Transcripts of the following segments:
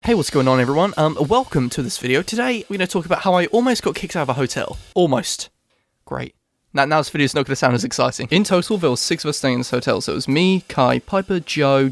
Hey, what's going on, everyone? Welcome to this video. Today, we're going to talk about how I almost got kicked out of a hotel. Almost. Great. Now this video's not going to sound as exciting. In total, there was 6 of us staying in this hotel. So it was me, Kai, Piper, Joe,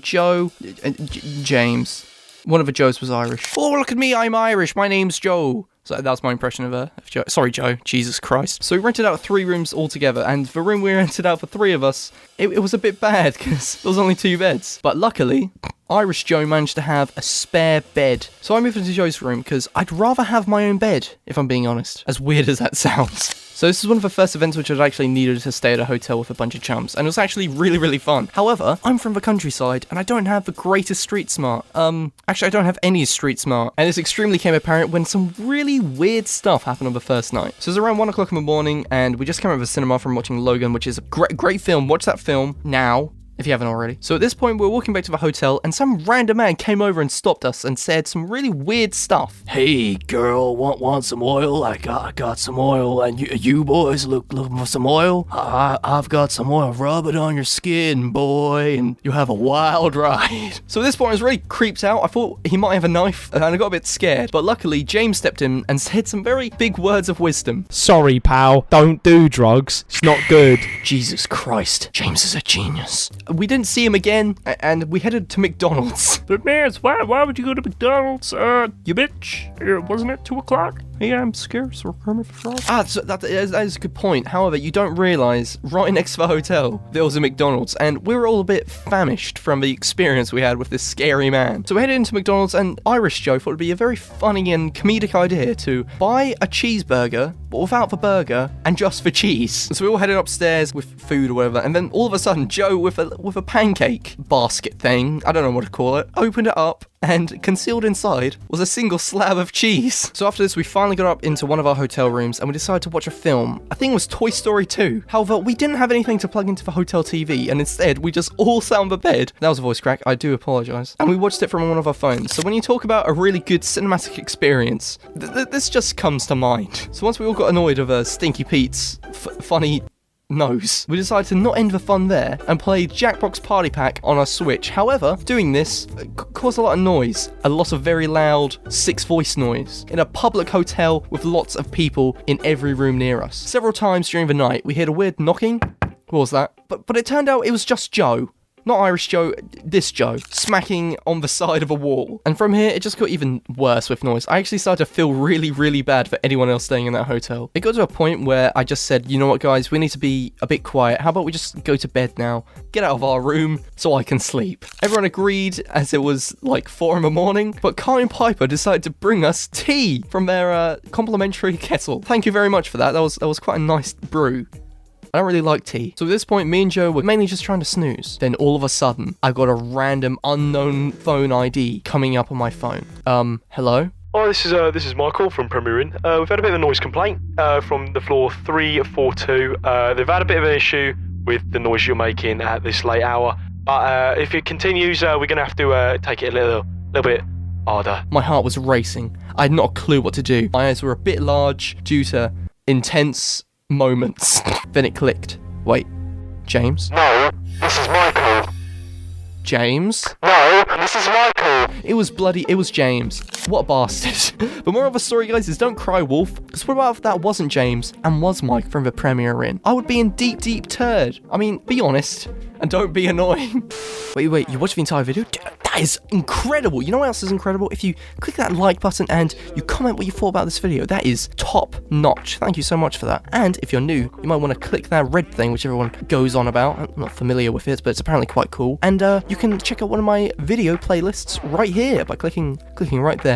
and James. One of the Joes was Irish. Oh, look at me, I'm Irish. My name's Joe. So that was my impression of Joe. Sorry, Joe. Jesus Christ. So we rented out 3 rooms altogether, and the room we rented out for 3 of us, it was a bit bad because there was only 2 beds. But luckily, Irish Joe managed to have a spare bed. So I moved into Joe's room because I'd rather have my own bed, if I'm being honest. As weird as that sounds. So this is one of the first events which I'd actually needed to stay at a hotel with a bunch of chums, and it was actually really, really fun. However, I'm from the countryside, and I don't have the greatest street smart. Actually, I don't have any street smart, and this extremely came apparent when some really weird stuff happened on the first night. So it was around 1 o'clock in the morning, and we just came out of the cinema from watching Logan, which is a great film. Watch that film now, if you haven't already. So at this point, we were walking back to the hotel, and some random man came over and stopped us and said some really weird stuff. Hey girl, want some oil? I got some oil, and you boys looking for some oil? I've got some oil. Rub it on your skin, boy, and you have a wild ride. So at this point, I was really creeped out. I thought he might have a knife, and I got a bit scared. But luckily, James stepped in and said some very big words of wisdom. Sorry, pal. Don't do drugs. It's not good. Jesus Christ, James is a genius. We didn't see him again, and we headed to McDonald's. But man, why would you go to McDonald's? You bitch. Wasn't it 2 o'clock? Hey, I'm scared, so Kermit the Frog. So that is a good point. However, you don't realise, right next to the hotel, there was a McDonald's, and we were all a bit famished from the experience we had with this scary man. So we headed into McDonald's, and Irish Joe thought it would be a very funny and comedic idea to buy a cheeseburger, but without the burger, and just for cheese. So we all headed upstairs with food or whatever, and then all of a sudden, Joe, with a pancake basket thing, I don't know what to call it, opened it up, and concealed inside was a single slab of cheese. So after this, we finally got up into one of our hotel rooms and we decided to watch a film. I think it was Toy Story 2. However, we didn't have anything to plug into the hotel TV, and instead we just all sat on the bed. That was a voice crack, I do apologise. And we watched it from one of our phones. So when you talk about a really good cinematic experience, this just comes to mind. So once we all got annoyed of Stinky Pete's funny nose, we decided to not end the fun there and play Jackbox Party Pack on our Switch. However, doing this caused a lot of noise, a lot of very loud 6 voice noise in a public hotel with lots of people in every room near us. Several times during the night we heard a weird knocking. What was that? But it turned out it was just Joe. Not Irish Joe, this Joe, smacking on the side of a wall. And from here, it just got even worse with noise. I actually started to feel really, really bad for anyone else staying in that hotel. It got to a point where I just said, you know what, guys, we need to be a bit quiet. How about we just go to bed now, get out of our room so I can sleep? Everyone agreed as it was like 4 in the morning, but Kai and Piper decided to bring us tea from their complimentary kettle. Thank you very much for that. That was quite a nice brew. I don't really like tea. So at this point, me and Joe were mainly just trying to snooze. Then all of a sudden, I got a random unknown phone ID coming up on my phone. Hello? Oh, this is Michael from Premier Inn. We've had a bit of a noise complaint from the floor 342. They've had a bit of an issue with the noise you're making at this late hour. But if it continues, we're going to have to take it a little bit harder. My heart was racing. I had not a clue what to do. My eyes were a bit large due to intense moments. Then it clicked. Wait, James? No, this is Michael. James? No, this is Michael. It was James. What a bastard. The moral of the story, guys, is don't cry wolf, because what about if that wasn't James and was Mike from the Premier Inn? I would be in deep turd. I mean, be honest, and don't be annoying. Wait, you watched the entire video? Dude, that is incredible. You know what else is incredible? If you click that like button and you comment what you thought about this video, that is top notch. Thank you so much for that. And if you're new, you might want to click that red thing, which everyone goes on about. I'm not familiar with it, but it's apparently quite cool. And you can check out one of my video playlists right here by clicking right there.